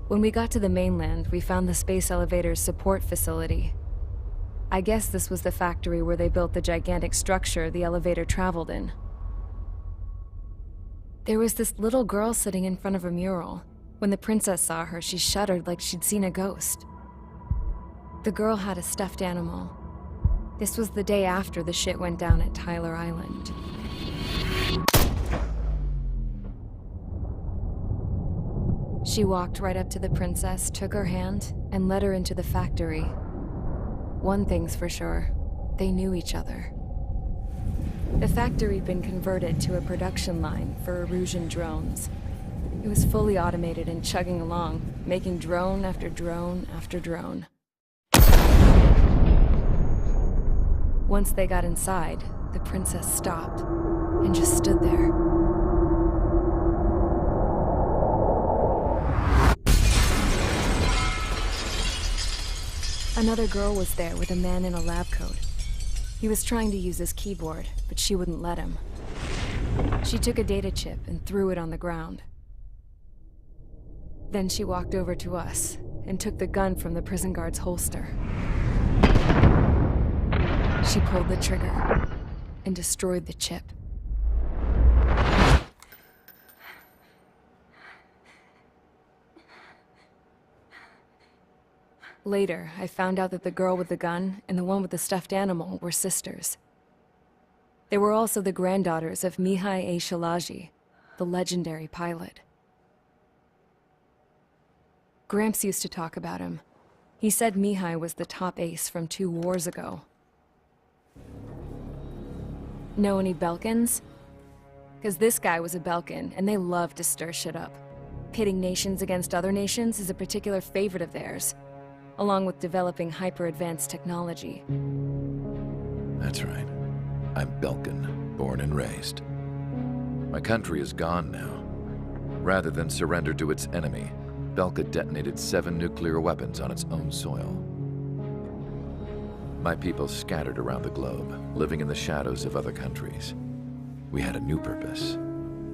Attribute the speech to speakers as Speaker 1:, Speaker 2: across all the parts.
Speaker 1: When we got to the mainland, we found the space elevator's support facility. I guess this was the factory where they built the gigantic structure the elevator traveled in. There was this little girl sitting in front of a mural. When the princess saw her, she shuddered like she'd seen a ghost. The girl had a stuffed animal. This was the day after the shit went down at Tyler Island. She walked right up to the princess, took her hand, and led her into the factory. One thing's for sure, they knew each other. The factory'd been converted to a production line for Erusian drones. It was fully automated and chugging along, making drone after drone after drone. Once they got inside, the princess stopped and just stood there. Another girl was there with a man in a lab coat. He was trying to use his keyboard, but she wouldn't let him. She took a data chip and threw it on the ground. Then she walked over to us and took the gun from the prison guard's holster. She pulled the trigger and destroyed the chip. Later, I found out that the girl with the gun and the one with the stuffed animal were sisters. They were also the granddaughters of Mihai A. Shalaji, the legendary pilot. Gramps used to talk about him. He said Mihai was the top ace from 2 wars ago. Know any Belkans? Because this guy was a Belkan, and they love to stir shit up. Pitting nations against other nations is a particular favorite of theirs, along with developing hyper-advanced technology.
Speaker 2: That's right. I'm Belkan, born and raised. My country is gone now. Rather than surrender to its enemy, Belka detonated 7 nuclear weapons on its own soil. My people scattered around the globe, living in the shadows of other countries. We had a new purpose: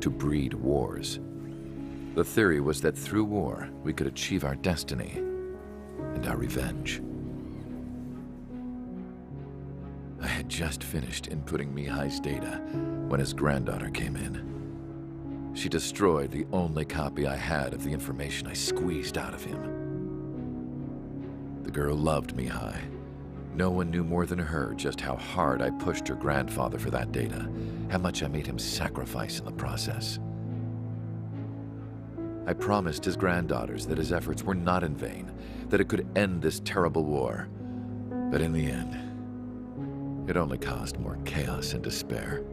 Speaker 2: to breed wars. The theory was that through war, we could achieve our destiny and our revenge. I had just finished inputting Mihai's data when his granddaughter came in. She destroyed the only copy I had of the information I squeezed out of him. The girl loved Mihai. No one knew more than her just how hard I pushed her grandfather for that data, how much I made him sacrifice in the process. I promised his granddaughters that his efforts were not in vain, that it could end this terrible war. But in the end, it only caused more chaos and despair.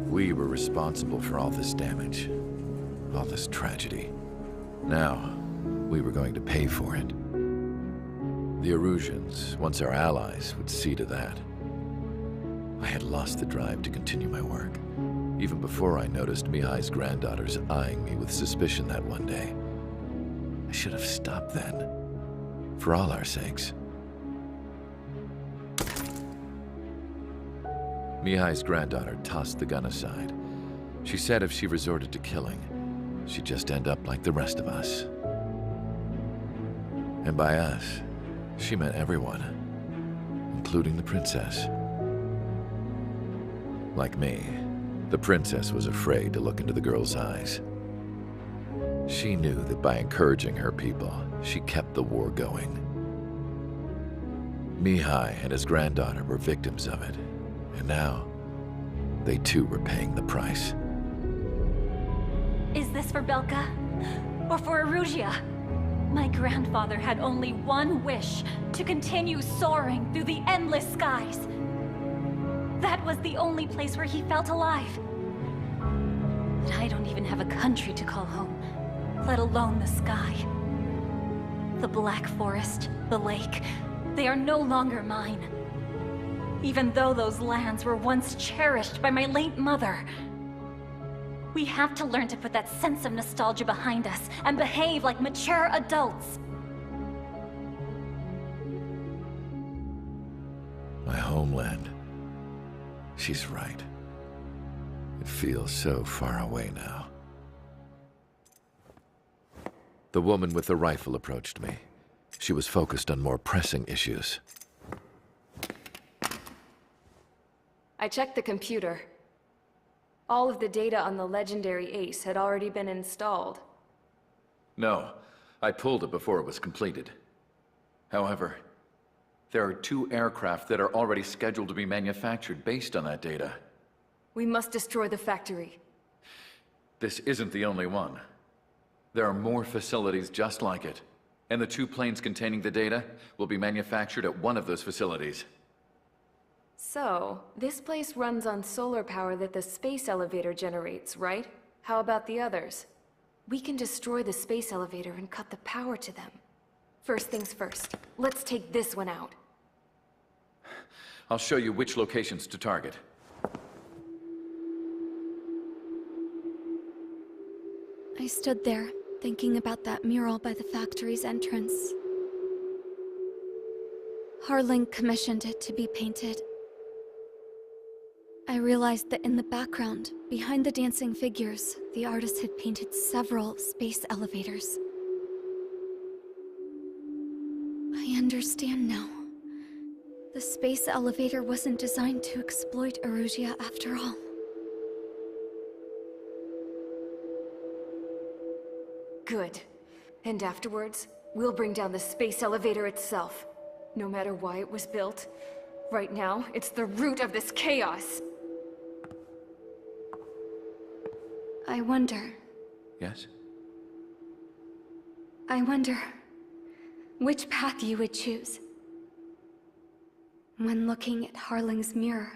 Speaker 2: We were responsible for all this damage, all this tragedy. Now, we were going to pay for it. The Erusians, once our allies, would see to that. I had lost the drive to continue my work, even before I noticed Mihai's granddaughters eyeing me with suspicion that one day. I should have stopped then, for all our sakes. Mihai's granddaughter tossed the gun aside. She said if she resorted to killing, she'd just end up like the rest of us. And by us, she meant everyone, including the princess. Like me, the princess was afraid to look into the girl's eyes. She knew that by encouraging her people, she kept the war going. Mihai and his granddaughter were victims of it, and now, they too were paying the price.
Speaker 3: Is this for Belka? Or for Erusia? My grandfather had only one wish: to continue soaring through the endless skies. That was the only place where he felt alive. But I don't even have a country to call home, let alone the sky. The Black Forest, the lake, they are no longer mine. Even though those lands were once cherished by my late mother. We have to learn to put that sense of nostalgia behind us and behave like mature adults.
Speaker 2: My homeland. She's right. It feels so far away now. The woman with the rifle approached me. She was focused on more pressing issues.
Speaker 1: I checked the computer. All of the data on the legendary Ace had already been installed.
Speaker 2: No, I pulled it before it was completed. However, there are 2 aircraft that are already scheduled to be manufactured based on that data.
Speaker 1: We must destroy the factory.
Speaker 2: This isn't the only one. There are more facilities just like it, and the 2 planes containing the data will be manufactured at one of those facilities.
Speaker 1: So, this place runs on solar power that the space elevator generates, right? How about the others? We can destroy the space elevator and cut the power to them. First things first, let's take this one out.
Speaker 2: I'll show you which locations to target.
Speaker 4: I stood there, thinking about that mural by the factory's entrance. Harling commissioned it to be painted. I realized that in the background, behind the dancing figures, the artist had painted several space elevators. I understand now. The space elevator wasn't designed to exploit Erusia after all.
Speaker 1: Good. And afterwards, we'll bring down the space elevator itself. No matter why it was built. Right now, it's the root of this chaos.
Speaker 4: I wonder
Speaker 2: Yes?
Speaker 4: which path you would choose when looking at Harling's mirror.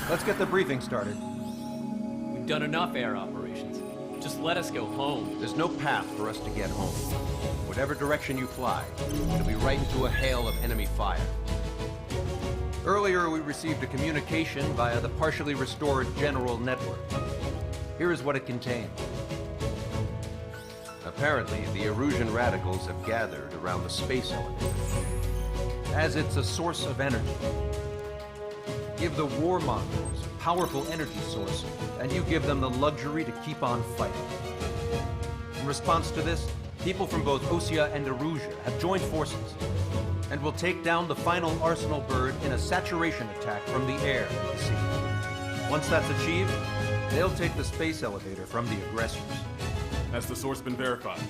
Speaker 5: Let's get the briefing started.
Speaker 6: We've done enough air operations. Just let us go home.
Speaker 5: There's no path for us to get home. Whatever direction you fly, it'll be right into a hail of enemy fire. Earlier, we received a communication via the partially restored general network. Here is what it contained. Apparently, the Erusian radicals have gathered around the space elevator, as it's a source of energy. Give the warmongers a powerful energy source, and you give them the luxury to keep on fighting. In response to this, people from both Osea and Erusia have joined forces, and will take down the final Arsenal bird in a saturation attack from the air to the sea. Once that's achieved, they'll take the space elevator from the aggressors.
Speaker 7: Has the source been verified?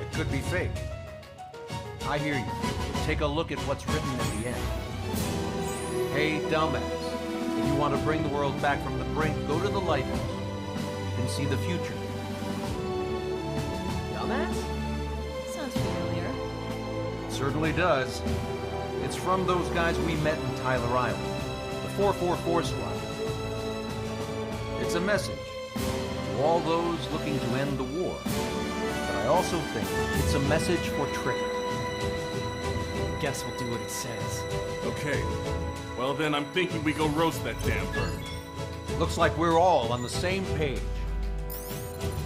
Speaker 5: It could be fake. I hear you. Take a look at what's written at the end. Hey, dumbass. If you want to bring the world back from the brink, go to the lighthouse. You can see the future.
Speaker 3: Dumbass? Sounds familiar.
Speaker 5: It certainly does. It's from those guys we met in Tyler Island. The 444 squad. It's a message to all those looking to end the war. But I also think it's a message for Trickett.
Speaker 6: Guess we'll do what it says.
Speaker 7: Okay. Well then, I'm thinking we go roast that damn bird.
Speaker 5: Looks like we're all on the same page.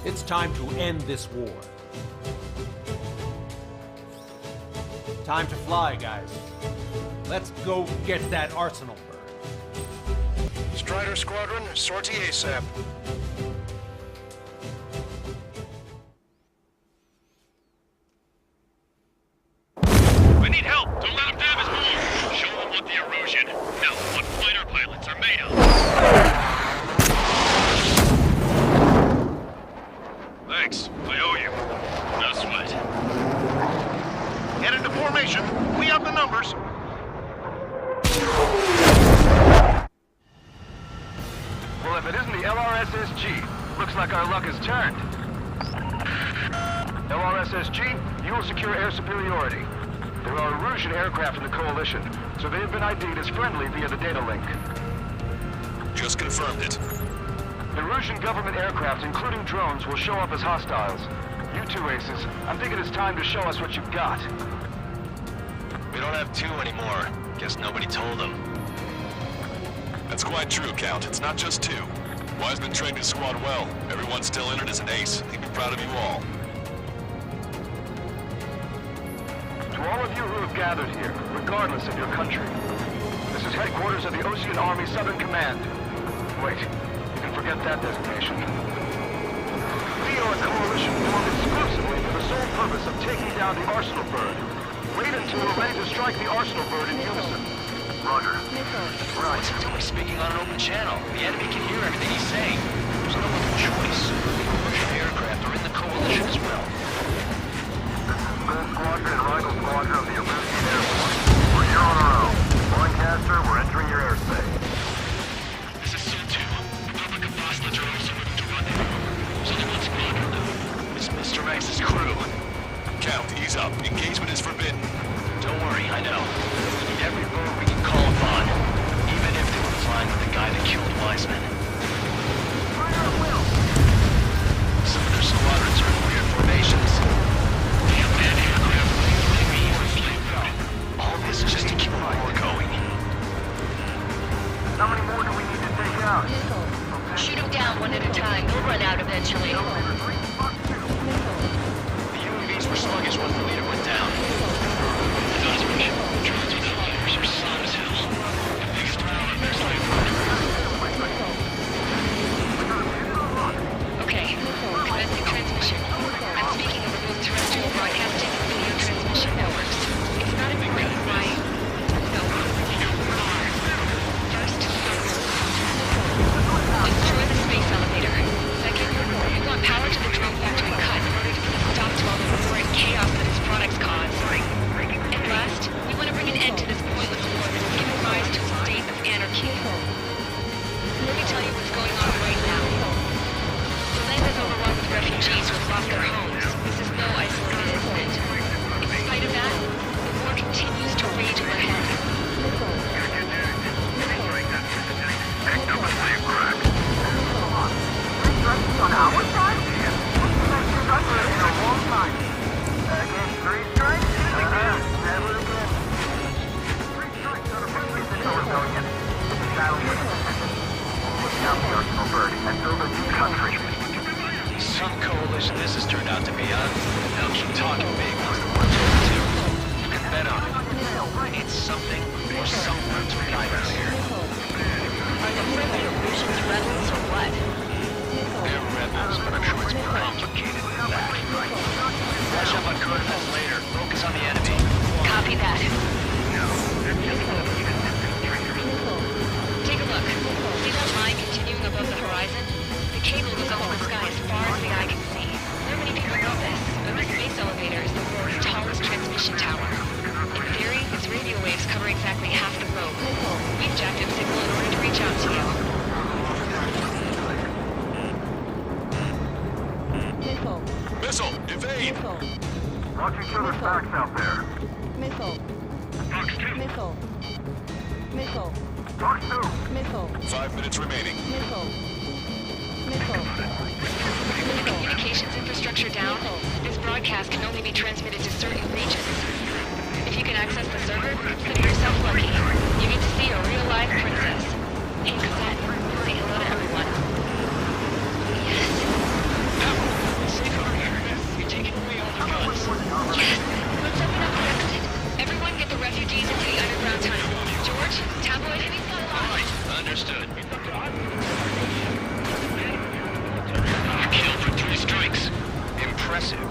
Speaker 5: It's time to end this war. Time to fly, guys. Let's go get that Arsenal bird.
Speaker 8: Strider Squadron, sortie ASAP.
Speaker 9: We need help! Don't let him damage more! Show them what the Erusian, no, what fighter pilots are made of! Thanks, I owe you. No sweat.
Speaker 8: Get into formation. We have the numbers.
Speaker 9: Well, if it isn't the LRSSG, looks like our luck has turned. LRSSG, you will secure air superiority. There are Erusian aircraft in the Coalition, so they have been ID'd as friendly via the data link.
Speaker 8: Just confirmed it.
Speaker 9: Erusian government aircraft, including drones, will show up as hostiles. You two aces, I'm thinking it's time to show us what you've got.
Speaker 8: We don't have two anymore. Guess nobody told them.
Speaker 10: That's quite true, Count. It's not just two. Wiseman trained his squad well. Everyone still in it is an ace. He'd be proud of you all.
Speaker 9: all of you who have gathered here, regardless of your country. This is headquarters of the Ocean Army Southern Command. Wait, you can forget that designation. We are a coalition formed exclusively for the sole purpose of taking down the Arsenal Bird. Wait until we're ready to strike the Arsenal Bird in unison. Roger.
Speaker 8: Right. He's only speaking on an open channel. The enemy can hear everything he's saying. There's no other choice. Russian aircraft are in the coalition as well.
Speaker 9: This is Gold Squadron and Rival Squadron of the American Air Force. We're here on our own. Broadcaster, we're entering your airspace.
Speaker 10: This is Sol 2. Republic of Bosnia are also moving to rendezvous. There's only one squadron, though.
Speaker 8: It's Mr. X's crew.
Speaker 10: Count, ease up. Engagement is forbidden.
Speaker 8: Don't worry, I know. We need every bird we can call upon, even if they were flying with the guy that killed Wiseman. Some of their squadrons are in weird formations.
Speaker 10: They have manned aircraft flying over flame route.
Speaker 8: All this is just to keep the war going.
Speaker 9: How many more do we need to take out?
Speaker 3: Shoot them down one at a time. They'll run out eventually.
Speaker 8: The UAVs were sluggish once the leader went down.
Speaker 10: Drones without fighters are slow as hell. The biggest round of their slave
Speaker 3: Okay, commencing transmission. I'm speaking of remote terrestrial broadcasting and video transmission networks. It's not important why... No. First, destroy the space elevator. Second, we want power to the drone factory cut in order to put a stop to all the war and chaos that its products cause. And last, we want to bring an end to this pointless war that has given rise to a state of anarchy. Let me tell you what's going on right now. The land is overrun with refugees who have lost their homes. This is no isolated incident. In spite of that, the war continues to rage overhead.
Speaker 9: On our side? In a long time. Again, 3 strikes? Never again. 3 strikes on a rebellion. Down the Arsenal Bird and build a new country.
Speaker 8: Some coalition this has turned out to be, huh? They'll keep talking big once the war's over, too. You can bet on it. It's something or someone to guide us here.
Speaker 3: Are the friendly illusions rebels or what?
Speaker 8: They're rebels, but I'm sure it's more complicated than that. Flash up on coordinates later. Focus on the enemy.
Speaker 3: Copy that. Take a look. See that line continuing above the horizon? The cable goes up the sky as far as the eye can see. Not many people know this, but the space elevator is the world's tallest transmission tower. In theory, its radio waves cover exactly half the globe. We've jacked its signal in order to reach out to you.
Speaker 10: Missile, evade!
Speaker 9: Watch each other's backs out there.
Speaker 11: Missile.
Speaker 10: Fox 2.
Speaker 11: Missile. Missile.
Speaker 9: Fox 2.
Speaker 11: Missile.
Speaker 10: 5 minutes remaining.
Speaker 11: Missile. Missile.
Speaker 3: With the communications infrastructure down, this broadcast can only be transmitted to certain regions. If you can access the server, consider yourself lucky. You get to see a real-life princess. Hey, Cosette, say hello to everyone. Yes.
Speaker 8: Safe over here. You're taking away all the guns.
Speaker 3: Yes. Let's open up the exit. Everyone get the refugees into the underground tunnel. George, tabloid,
Speaker 8: Right. Understood. Kill for 3 strikes. Impressive.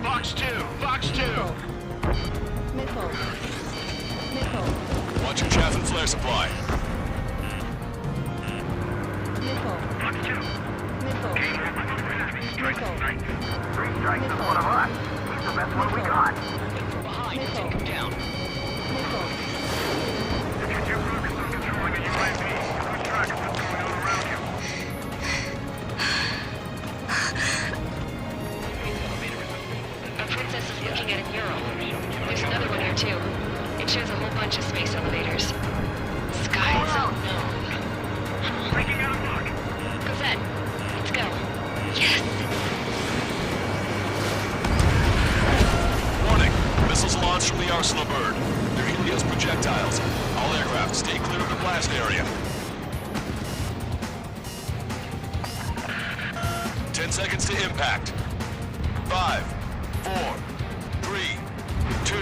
Speaker 10: Fox 2! Fox 2!
Speaker 11: Missile. Missile.
Speaker 10: Watch your chaff and flare supply.
Speaker 11: Missile.
Speaker 9: Fox 2.
Speaker 11: Missile. Missile.
Speaker 9: 3 strikes is one of us. He's the best one we got.
Speaker 8: From behind, take him down.
Speaker 11: Missile.
Speaker 9: Could you focus on controlling a UAV? Lose track of what's going on around you.
Speaker 3: a princess is looking at a mural. There's another one here too. It shows a whole bunch of space elevators. Skies unknown.
Speaker 9: Breaking out of luck.
Speaker 3: Cosette, let's go. Yes!
Speaker 10: Warning! Missiles launched from the Arsenal Bird. They're Helios projectiles. All aircraft, stay clear of the blast area. 10 seconds to impact.
Speaker 12: 5, 4, 3, 2,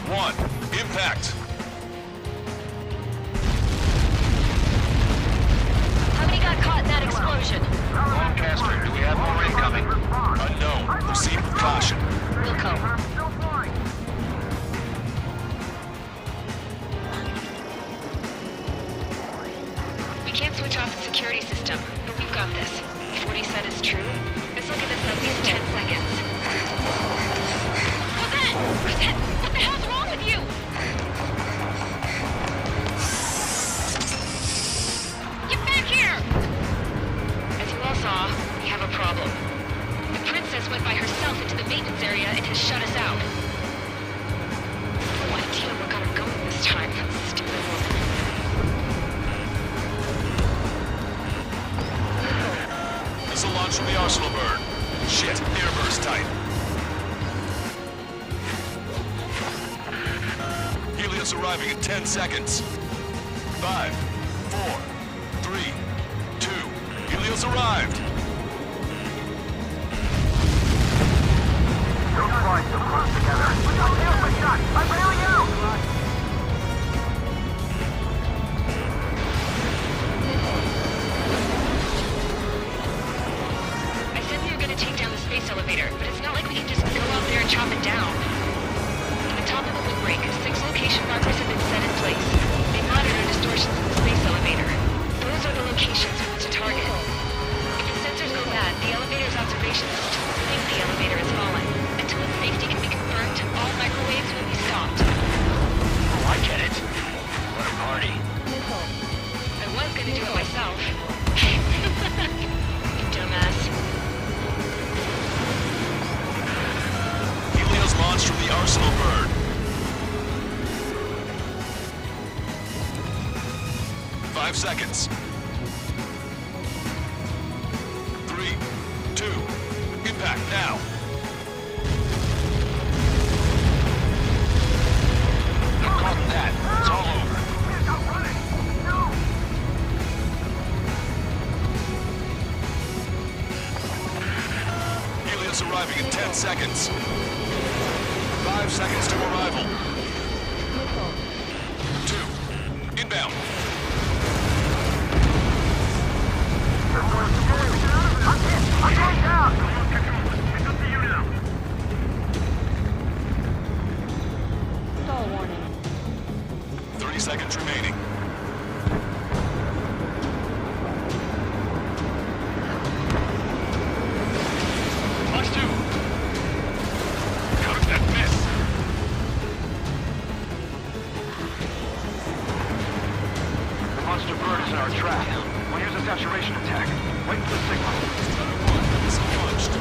Speaker 12: 1. Impact!
Speaker 3: How many got caught in that explosion?
Speaker 8: Lancaster, do we have more incoming?
Speaker 12: Unknown. Proceed with caution.
Speaker 3: Wilco.
Speaker 13: We can't switch off the security system, but we've got this. If what he said is true, this will give us at least 10 seconds. Rosette! Rosette! What the hell's wrong with you? Get back here! As you all saw, we have a problem. The princess went by herself into the maintenance area and has shut us out. No idea what got her going this time. Stupid woman.
Speaker 12: Missile launch from the arsenal bird. Shit, air burst tight. Helios arriving in 10 seconds. 5, 4, 3, 2. Helios arrived.
Speaker 9: Don't try to close together. We got killed by shot. I'm bailing out.
Speaker 13: I said we were gonna take down the space elevator, but it's not like we can just go out there and chop it down. At the top of the loop break, 6 location markers have been set in place. They monitor distortions in the space elevator. Those are the locations we want to target. If the sensors go bad, the elevator's observation system will think the elevator has fallen. Until its safety can be confirmed, all microwaves will be stopped.
Speaker 8: Oh, I get it. What a party.
Speaker 13: I was gonna do it myself. You dumbass.
Speaker 12: Helios launched from the arsenal bird. 5 seconds. 3, 2. Impact now.
Speaker 8: I'm calling that. It's all over.
Speaker 12: Helios arriving in 10 seconds. 5 seconds to arrival. 2. Inbound.
Speaker 9: I'm going down. Pick up the unit.
Speaker 11: Stall warning.
Speaker 12: 30 seconds remaining.
Speaker 8: Watch 2. Cover that miss.
Speaker 9: The monster bird is in our track. We'll use a saturation attack. Wait for the signal.
Speaker 12: Missile launched.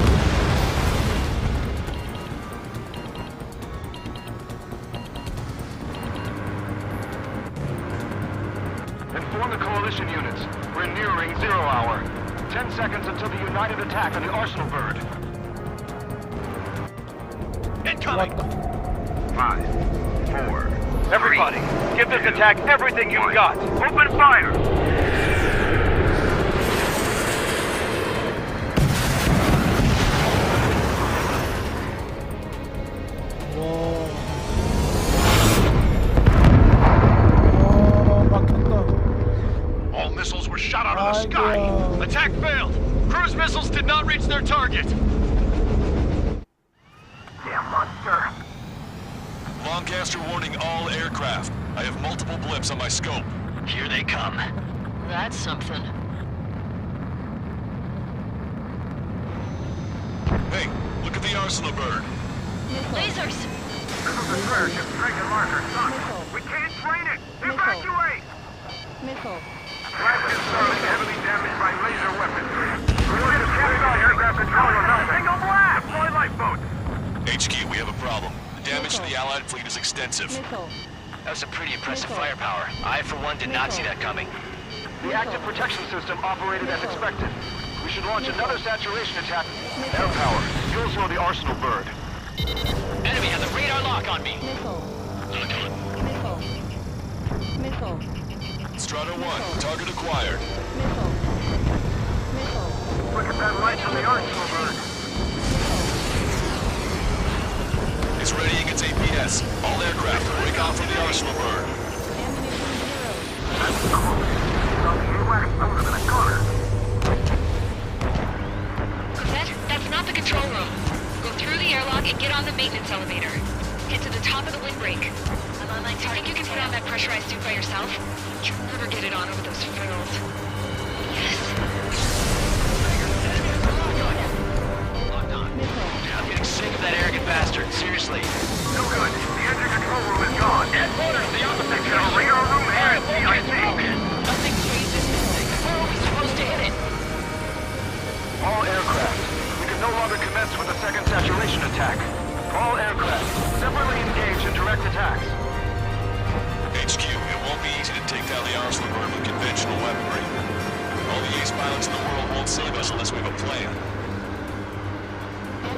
Speaker 9: Inform the coalition units. We're nearing 0 hour. 10 seconds until the united attack on the arsenal bird.
Speaker 8: Incoming.
Speaker 9: 5, 4. Everybody, give this attack everything you've got. Open fire!
Speaker 8: All missiles were shot out of the sky. Attack failed. Cruise missiles did not reach their target.
Speaker 9: Damn monster.
Speaker 12: Lancaster warning all aircraft. I have multiple blips on my scope.
Speaker 8: Here they come.
Speaker 13: That's something.
Speaker 12: Hey, look at the arsenal bird.
Speaker 3: Lasers!
Speaker 9: This is the third. Just striking marker. We can't train it. Evacuate!
Speaker 11: Missile.
Speaker 9: Flagship Starling heavily damaged by laser weapons. We're to carry out aircraft control or nothing. Single blast! Deploy lifeboats.
Speaker 12: HQ, we have a problem. The damage to the Allied fleet is extensive.
Speaker 11: Missile.
Speaker 8: That was some pretty impressive firepower. I, for one, did not see that coming.
Speaker 9: The active protection system operated as expected. We should launch another saturation attack. Air power. You'll slow the arsenal bird.
Speaker 8: Enemy has a radar lock on me.
Speaker 11: Missile. Missile. Missile.
Speaker 12: Strata 1, target acquired.
Speaker 11: Missile. Missile.
Speaker 9: Look at that light from the arsenal bird.
Speaker 12: readying its APS. All aircraft, break off from the arsenal burn.
Speaker 13: That's not the control room. Go through the airlock and get on the maintenance elevator. Get to the top of the windbreak. Do you think you can put on that pressurized suit by yourself? You'll never get it on over those frills. Yes.
Speaker 8: I'm getting sick of that arrogant bastard. Seriously.
Speaker 9: No good. The engine control room is gone.
Speaker 8: Headquarters, the opposite
Speaker 9: The radar room and CIC.
Speaker 8: Nothing changes this thing. Where are we supposed to hit it?
Speaker 9: All aircraft. We can no longer commence with a second saturation attack. All aircraft, separately engaged in direct attacks.
Speaker 12: HQ, it won't be easy to take down the arsenal burn with conventional weaponry. All the ace pilots in the world won't save us unless we have a plan.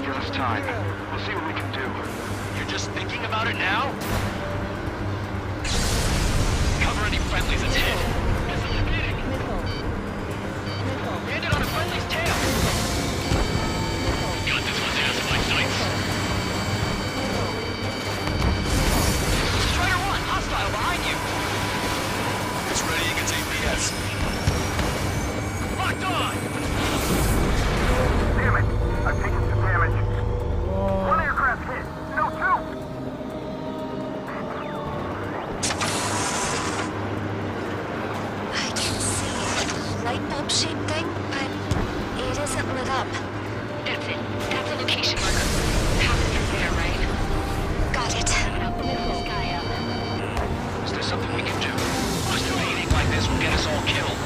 Speaker 9: Give us time. We'll see what we can do.
Speaker 8: You're just thinking about it now? Cover any friendlies, it's hit. Landed on a friendly's tail.
Speaker 10: Got this one's ass by sights.
Speaker 8: Strider 1, hostile behind you.
Speaker 12: It's readying its APS.
Speaker 8: Locked on.
Speaker 9: Damn it! I've taken some damage. One aircraft hit. No, two!
Speaker 4: I can see a light bulb shaped thing, but it isn't lit up.
Speaker 13: That's it. That's a location marker. Path through there, right?
Speaker 4: Got it.
Speaker 8: Is there something we can do? Just evading like this will get us all killed.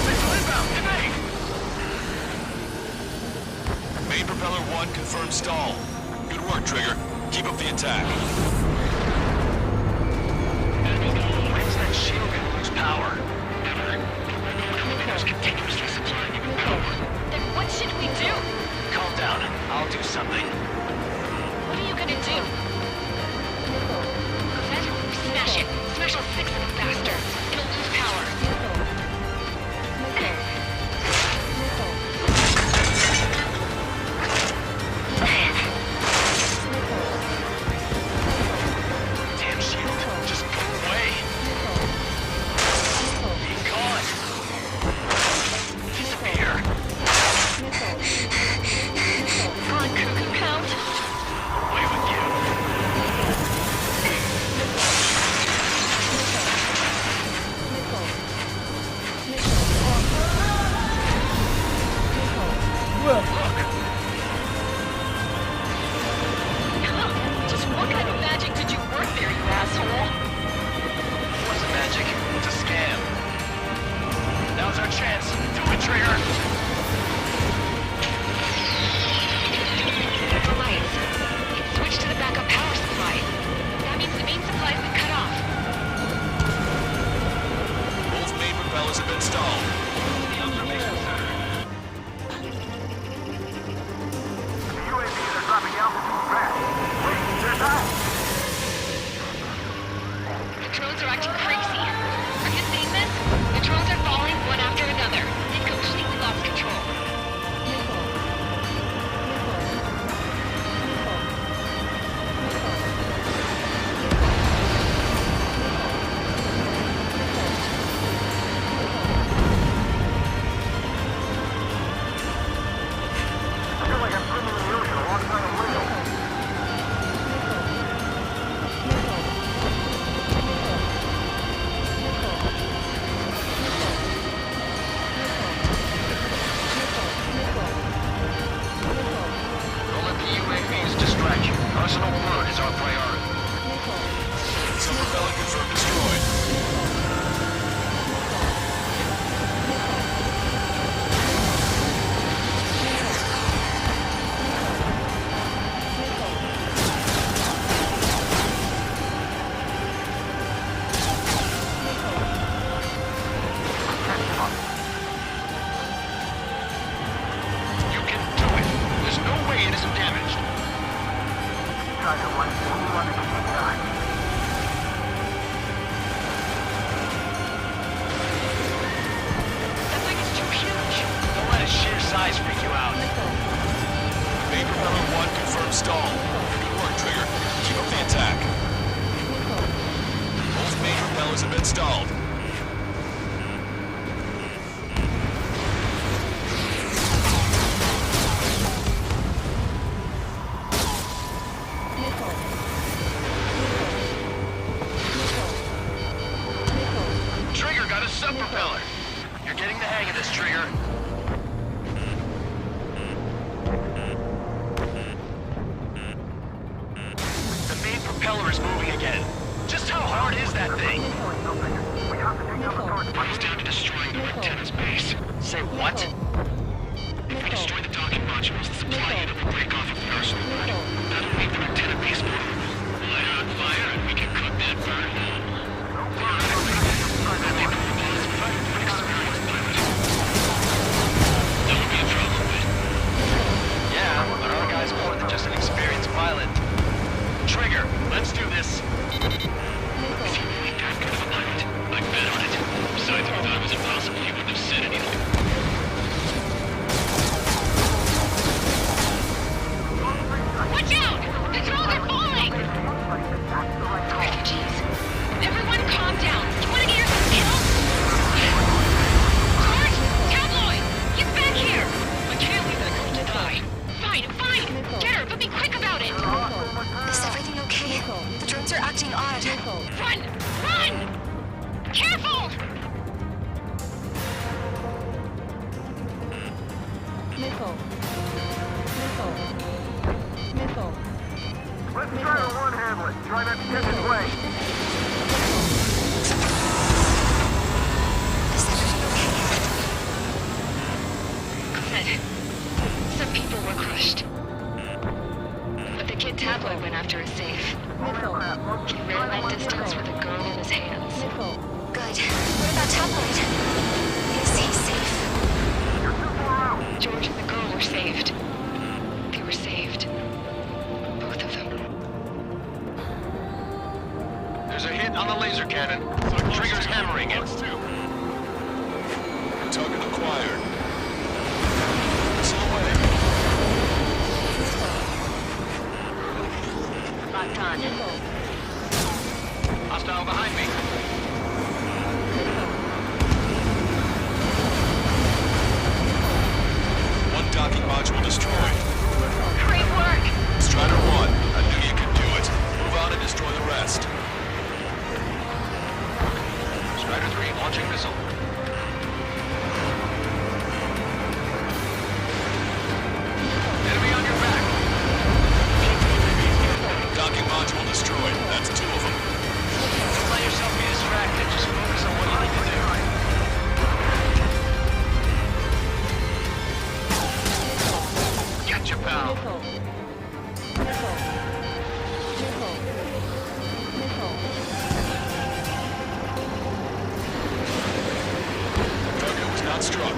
Speaker 8: Missile inbound, grenade!
Speaker 12: Main propeller 1 confirmed stall. Good work, Trigger. Keep up the attack.
Speaker 8: When's that shield gonna lose power? Never. Elevator's continuously supplying it with power.
Speaker 13: Then what should we do?
Speaker 8: Calm down. I'll do something.
Speaker 13: What are you gonna do? Smash it. Smash all 6 of them bastards. It'll lose power.
Speaker 8: Damn shield. Just go away. He's gone. Disappear.
Speaker 13: Come on, Cuckoo Pound.
Speaker 8: Away with you.
Speaker 13: Just what kind of magic did you work there, you asshole?
Speaker 8: It wasn't magic. It's a scam. Now's our chance. Do it, Trigger.
Speaker 13: The lights. It switched to the backup power supply. That means the main supply's been cut off.
Speaker 12: Both main propellers have been stalled.
Speaker 8: The observation center.
Speaker 9: The UAVs are dropping altitude fast. Wait, there's out!
Speaker 13: The drones are acting crazy. Are you seeing this? The drones are falling one after another. They've completely lost control.
Speaker 9: I feel like I'm swimming in the ocean alongside a whale.
Speaker 12: stalled. Good work, Trigger. Keep up the attack. Both main propellers have been stalled.
Speaker 8: Trigger got a sub-propeller. You're getting the hang of this, Trigger. The main propeller is moving again. Just how hard is that thing?
Speaker 10: He's down to destroying the lieutenant's base.
Speaker 8: Say what?
Speaker 10: If we destroy the docking modules, the supply unit will break off of the arsenal. That'll make the lieutenant base vulnerable. Light it on fire and we can cook that burn hole. Theoretically, that may prove possible for an experienced pilot. That would be a trouble, but...
Speaker 8: Yeah, but our guy's more than just an experienced pilot. Trigger, let's do this.
Speaker 10: Is he really that good of a pilot? I'd bet on it. Besides, if he thought it was impossible, he wouldn't have said anything.
Speaker 13: Watch out! The drones are falling! Refugees. Everyone calm down. You wanna get yourself killed? George! Tabloid! Get back here! I can't leave that girl to die. Fine, fine! Get her, but be quick about it!
Speaker 4: Is everything okay? The drones are acting odd.
Speaker 13: Run! Run! Careful!
Speaker 11: Missile. Missile. Missile.
Speaker 9: Let's try to one-handle it. Try not to get in the way.
Speaker 13: Good. Some people were crushed. But the kid Tabloid went after a safe.
Speaker 11: Missile.
Speaker 13: He ran that distance with a girl in his hands.
Speaker 11: Missile.
Speaker 4: Good. What about Tabloid? Is he safe?
Speaker 13: George and the girl were saved. They were saved. Both of them.
Speaker 8: There's a hit on the laser cannon. Trigger's hammering it.
Speaker 12: Target acquired. Missile away.
Speaker 13: Locked on.
Speaker 8: Hostile behind me.
Speaker 12: One docking module destroyed.
Speaker 13: Great work!
Speaker 12: Strider 1, I knew you could do it. Move on and destroy the rest.
Speaker 8: Strider 3 launching missile. Enemy on your back.
Speaker 12: Docking module destroyed. That's 2 of them.
Speaker 8: Don't let yourself be distracted. Just focus on what you need to do. Gotcha, pal.
Speaker 11: Missile. Missile. Missile. Missile.
Speaker 12: Target was not struck.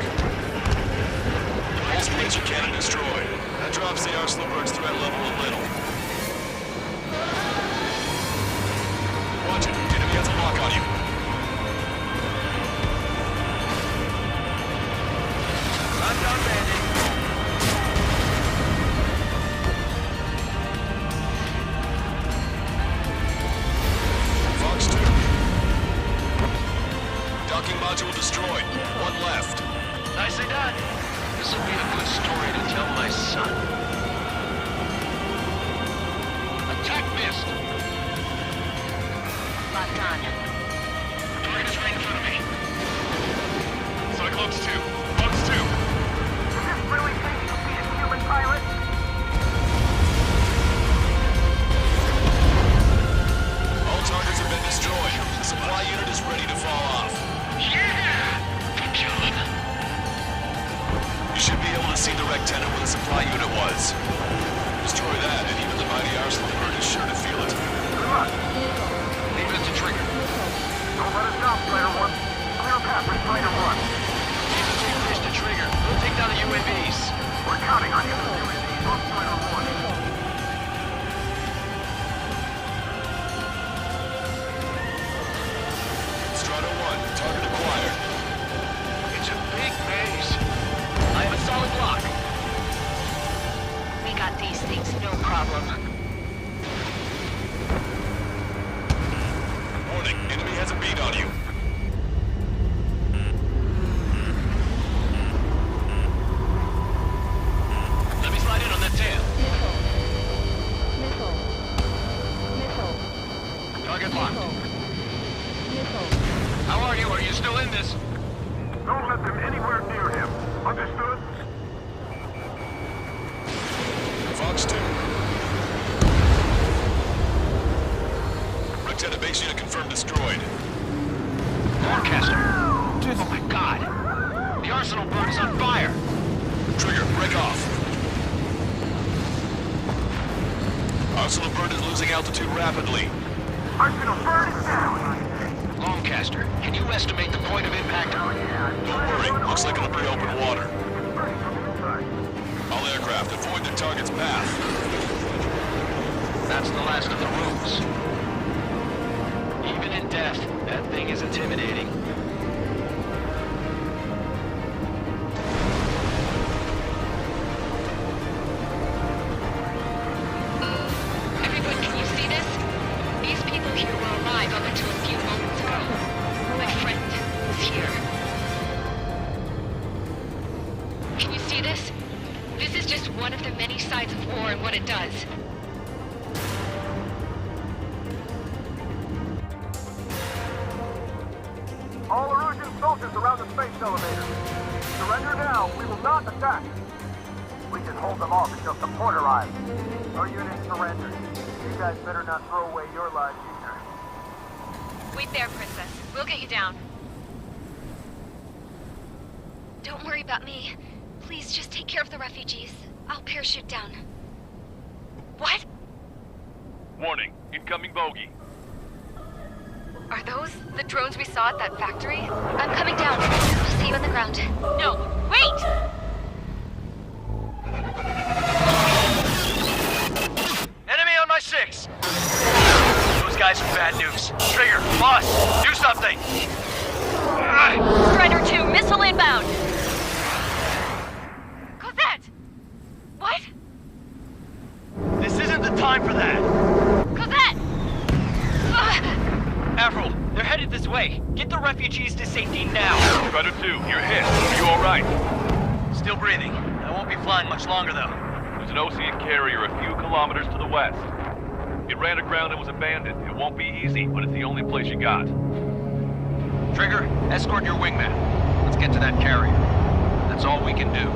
Speaker 12: Pulse laser cannon destroyed. That drops the Arsenal Bird's threat level a little. Watch it. Enemy has a lock on you.
Speaker 8: I'm done landing.
Speaker 12: Fox 2. Docking module destroyed. 1 left.
Speaker 8: Nicely done. This will be a good story to tell my son. Attack missed.
Speaker 13: Locked on.
Speaker 10: Target is right in front of me. Cyclones 2. Fox 2.
Speaker 9: Does this really think you'll be a human pilot?
Speaker 12: All targets have been destroyed. The supply unit is ready to fall off.
Speaker 10: Yeah! Good job.
Speaker 12: You should be able to see the rectangle where the supply unit was. Destroy that, and even the mighty Arsenal Bird is sure to feel it.
Speaker 9: Good luck.
Speaker 8: Leave it to Trigger.
Speaker 9: Don't let us down, Strider 1. Clear path for Strider 1.
Speaker 8: Keep the two fish to Trigger. We'll take down the UAVs.
Speaker 9: We're counting on you. UAVs on Strider 1.
Speaker 12: Strider 1, target acquired.
Speaker 8: It's a big base. I have a solid block.
Speaker 13: We got these things, no problem.
Speaker 8: problem.
Speaker 12: Warning, enemy has a bead on you.
Speaker 8: Let me slide in on that tail.
Speaker 11: Missile. Missile.
Speaker 8: Target locked.
Speaker 11: Missile.
Speaker 8: How are you? Are you still in this?
Speaker 9: Don't let them anywhere near him. Understood?
Speaker 12: Fox 2. Lieutenant, base unit confirmed destroyed.
Speaker 8: Lancaster. Oh my god. The arsenal bird is on fire.
Speaker 12: Trigger, break off. Arsenal bird is losing altitude rapidly.
Speaker 9: Arsenal bird is down!
Speaker 8: Lancaster, can you estimate the point of impact?
Speaker 12: Don't worry, looks like it'll be open water. All aircraft, avoid the target's path.
Speaker 8: That's the last of the rooms. Even in death, that thing is intimidating.
Speaker 13: Everyone, can you see this? These people here were alive up until a few moments ago. My friend is here. Can you see this? This is just one of the many sides of war and what it does.
Speaker 9: All Erusian soldiers around the space elevator. Surrender now. We will not attack. We can hold them off until support arrives. Our unit surrenders. You guys better not throw away your lives either.
Speaker 13: Wait there, Princess. We'll get you down. Don't worry about me. Please just take care of the refugees. I'll parachute down. What?
Speaker 10: Warning, incoming bogey.
Speaker 13: Are those the drones we saw at that factory? I'm coming down. I'll see you on the ground. No, wait!
Speaker 8: Enemy on my 6! Those guys are bad news. Trigger, boss, do something!
Speaker 13: Strider 2, missile inbound! Cosette! What?
Speaker 8: This isn't the time for that!
Speaker 13: Cosette!
Speaker 8: Avril, they're headed this way. Get the refugees to safety now.
Speaker 10: Strider 2, you're hit. Are you alright?
Speaker 8: Still breathing. I won't be flying much longer, though.
Speaker 10: There's an Osean carrier a few kilometers to the west. It ran aground and was abandoned. It won't be easy, but it's the only place you got.
Speaker 5: Trigger, escort your wingman. Let's get to that carrier. That's all we can do.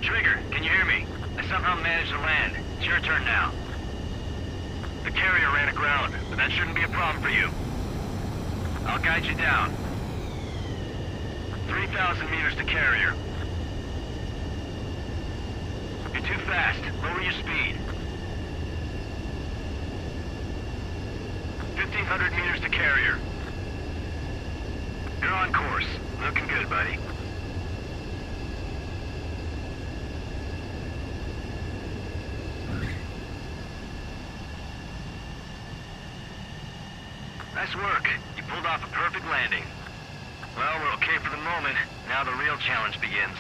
Speaker 8: Trigger, can you hear me? I somehow managed to land. It's your turn now. The carrier ran aground, but that shouldn't be a problem for you. I'll guide you down. 3,000 meters to carrier. You're too fast. Lower your speed. 1,500 meters to carrier. You're on course. Looking good, buddy. Nice work. You pulled off a perfect landing. Well, we're okay for the moment. Now the real challenge begins.